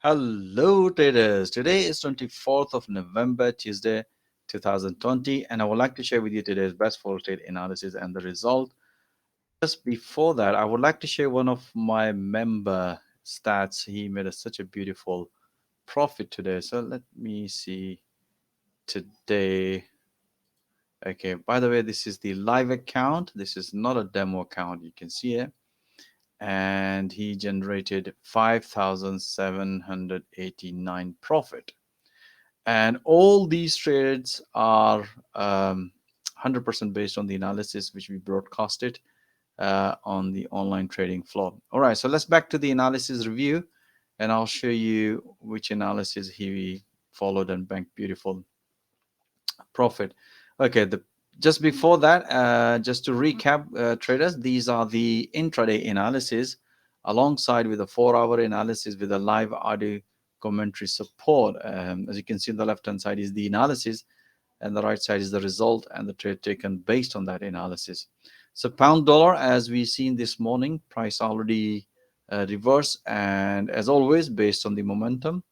Hello traders. Today is 24th of November, Tuesday, 2020, and I would like to share with you today's best forex trade analysis and the result. Just before that, I would like to share one of my member stats. He made such a beautiful profit today. So let me see today. Okay, by the way, this is the live account. This is not a demo account. You can see it. And he generated 5,789 profit. And all these trades are 100% based on the analysis which we broadcasted on the online trading floor. All right, so let's back to the analysis review, and I'll show you which analysis he followed and banked beautiful profit. Okay, just before that, just to recap, traders, these are the intraday analysis alongside with a 4-hour analysis with a live audio commentary support. As you can see on the left hand side is the analysis, and the right side is the result and the trade taken based on that analysis. So pound dollar, as we seen this morning, price already reversed, and as always based on the momentum,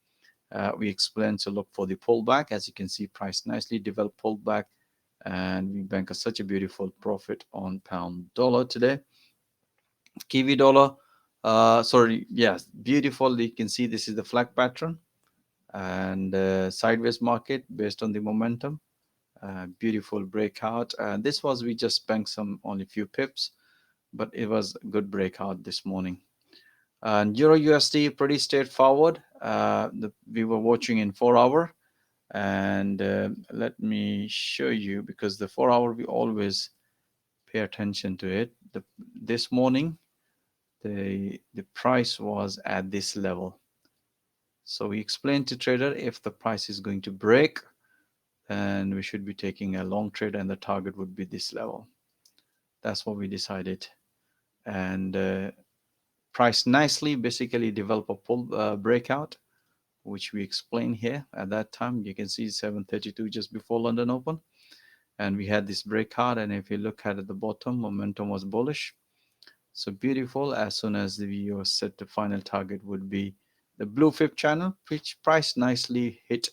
we explain to look for the pullback. As you can see, price nicely developed pullback, and we bank such a beautiful profit on pound dollar today. Kiwi dollar, sorry, yes, beautiful. You can see this is the flag pattern and sideways market based on the momentum. Beautiful breakout. This was we just banked some only few pips, but it was a good breakout this morning. And Euro USD pretty straightforward. We were watching in 4 hour, and let me show you because the 4 hour we always pay attention to it. This morning the price was at this level, so we explained to trader if the price is going to break, then we should be taking a long trade and the target would be this level. That's what we decided, and price nicely basically develop a pull breakout, which we explained here at that time. You can see 732 just before London Open, and we had this breakout, and if you look at the bottom, momentum was bullish. So beautiful. As soon as the video set, the final target would be the blue fib channel, which price nicely hit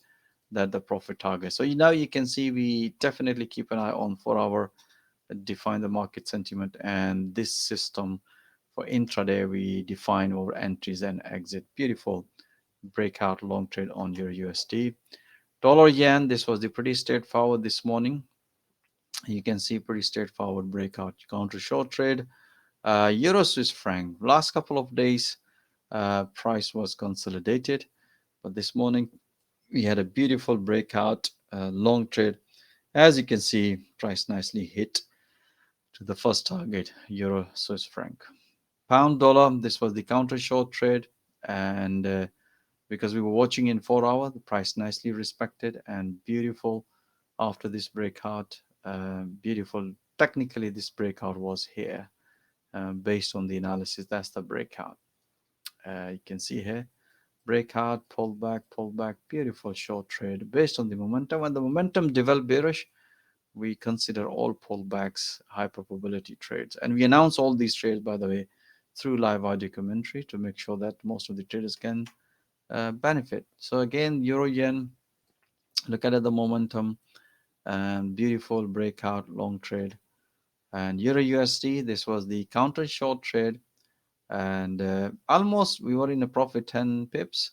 that the profit target. So now you can see we definitely keep an eye on 4 hour, define the market sentiment, and this system for intraday we define our entries and exit. Beautiful breakout long trade on your USD. Dollar yen, this was the pretty straightforward this morning. You can see pretty straightforward breakout counter short trade. Euro Swiss franc, last couple of days price was consolidated, but this morning we had a beautiful breakout long trade. As you can see, price nicely hit to the first target, Euro Swiss franc. Pound dollar, this was the counter short trade, and because we were watching in 4 hour, the price nicely respected and beautiful after this breakout. Beautiful. Technically, this breakout was here based on the analysis. That's the breakout. You can see here breakout, pullback, beautiful short trade based on the momentum. When the momentum developed bearish, we consider all pullbacks high probability trades, and we announce all these trades, by the way, through live audio commentary to make sure that most of the traders can benefit. So again, euro yen, look at the momentum and beautiful breakout long trade. And euro USD, this was the counter short trade, and almost we were in a profit 10 pips,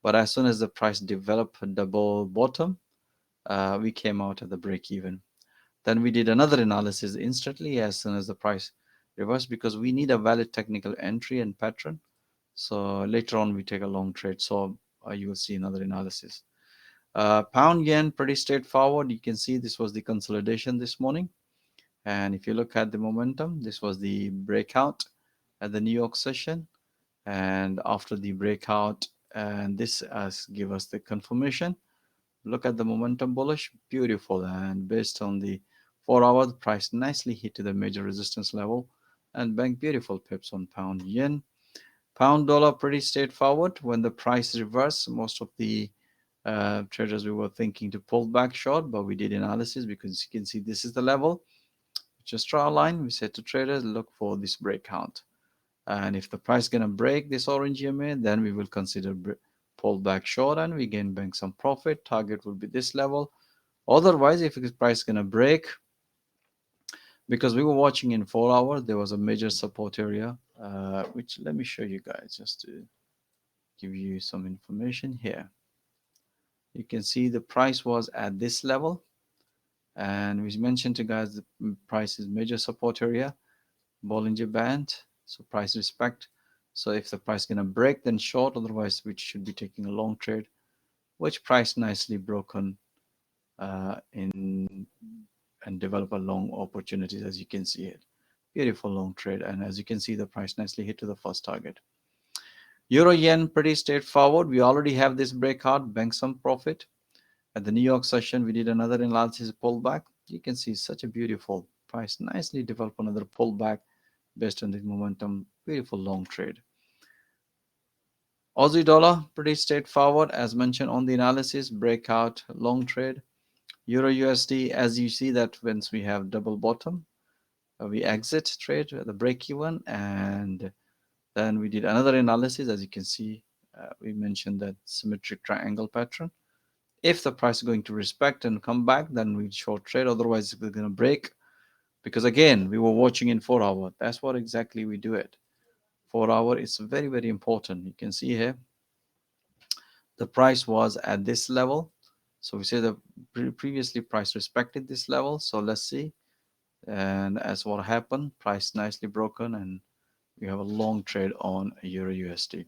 but as soon as the price developed a double bottom, we came out at the break even. Then we did another analysis instantly as soon as the price reversed, because we need a valid technical entry and pattern. So later on we take a long trade, so you will see another analysis. Pound yen, pretty straightforward. You can see this was the consolidation this morning, and if you look at the momentum, this was the breakout at the New York session, and after the breakout, and this has give us the confirmation. Look at the momentum bullish, beautiful, and based on the 4 hour, the price nicely hit to the major resistance level and bank beautiful pips on pound yen. Pound dollar, pretty straightforward. When the price reversed, most of the traders we were thinking to pull back short, but we did analysis because you can see this is the level. Just draw a line. We said to traders, look for this breakout, and if the price gonna break this orange EMA, then we will consider pull back short and we gain bank some profit. Target will be this level. Otherwise, if the price is gonna break, because we were watching in 4 hour, there was a major support area, which let me show you guys just to give you some information here. You can see the price was at this level, and we mentioned to guys the price is major support area, Bollinger Band, so price respect. So if the price gonna break, then short, otherwise we should be taking a long trade, which price nicely broken in and develop a long opportunities, as you can see it. Beautiful long trade, and as you can see the price nicely hit to the first target. Euro yen pretty straightforward. We already have this breakout, bank some profit. At the New York session, we did another analysis pullback. You can see such a beautiful price nicely develop another pullback based on the momentum. Beautiful long trade. Aussie dollar pretty straightforward as mentioned on the analysis, breakout long trade. Euro USD, as you see that once we have double bottom, we exit trade at the break even, and then we did another analysis. As you can see, we mentioned that symmetric triangle pattern. If the price is going to respect and come back, then we short trade. Otherwise, we're going to break, because again, we were watching in 4 hour. That's what exactly we do it. 4 hour is very, very important. You can see here the price was at this level. So we say the previously price respected this level. So let's see. And as what happened, price nicely broken, and we have a long trade on Euro USD.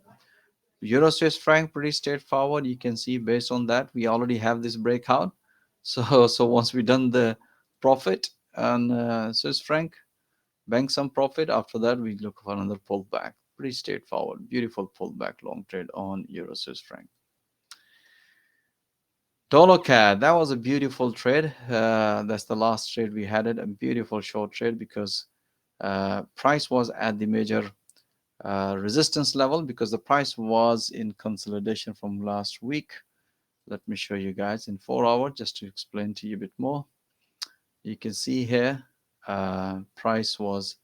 Euro Swiss franc pretty straightforward. You can see based on that we already have this breakout. So once we done the profit on Swiss franc, bank some profit. After that we look for another pullback. Pretty straightforward. Beautiful pullback long trade on Euro Swiss franc. Dollar CAD, that was a beautiful trade. That's the last trade we had it. A beautiful short trade because price was at the major resistance level, because the price was in consolidation from last week. Let me show you guys in 4 hour just to explain to you a bit more. You can see here price was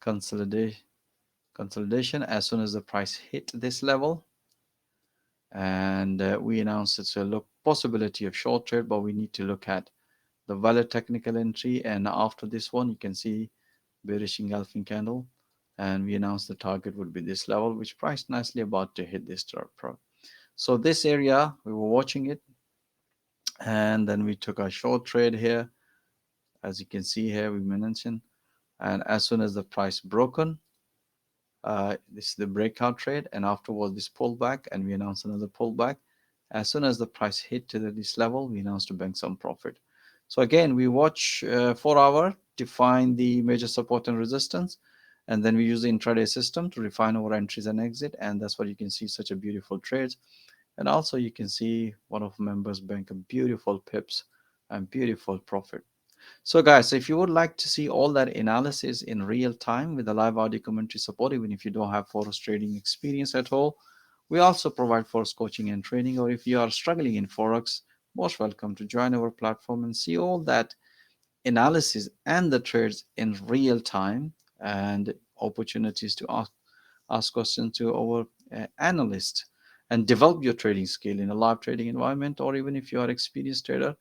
consolidation as soon as the price hit this level, and we announced it's a look possibility of short trade, but we need to look at the valid technical entry. And after this one you can see bearish engulfing candle, and we announced the target would be this level, which priced nicely about to hit this pro. So this area we were watching it, and then we took a short trade here. As you can see here, we mentioned, and as soon as the price broken, this is the breakout trade, and afterwards this pullback, and we announced another pullback. As soon as the price hit to this level, we announced to bank some profit. So again, we watch 4 hour to find the major support and resistance, and then we use the intraday system to refine our entries and exit, and that's what you can see, such a beautiful trades. And also you can see one of members bank a beautiful pips and beautiful profit. So guys, if you would like to see all that analysis in real time with the live audio commentary support, even if you don't have Forex trading experience at all, we also provide Forex coaching and training. Or if you are struggling in Forex, most welcome to join our platform and see all that analysis and the trades in real time, and opportunities to ask questions to our analyst and develop your trading skill in a live trading environment. Or even if you are an experienced trader,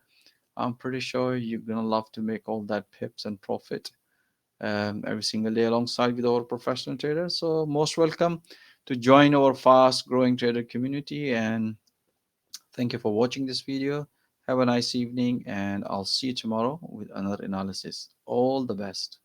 I'm pretty sure you're gonna love to make all that pips and profit every single day alongside with our professional traders. So most welcome to join our fast growing trader community, and thank you for watching this video. Have a nice evening, and I'll see you tomorrow with another analysis. All the best.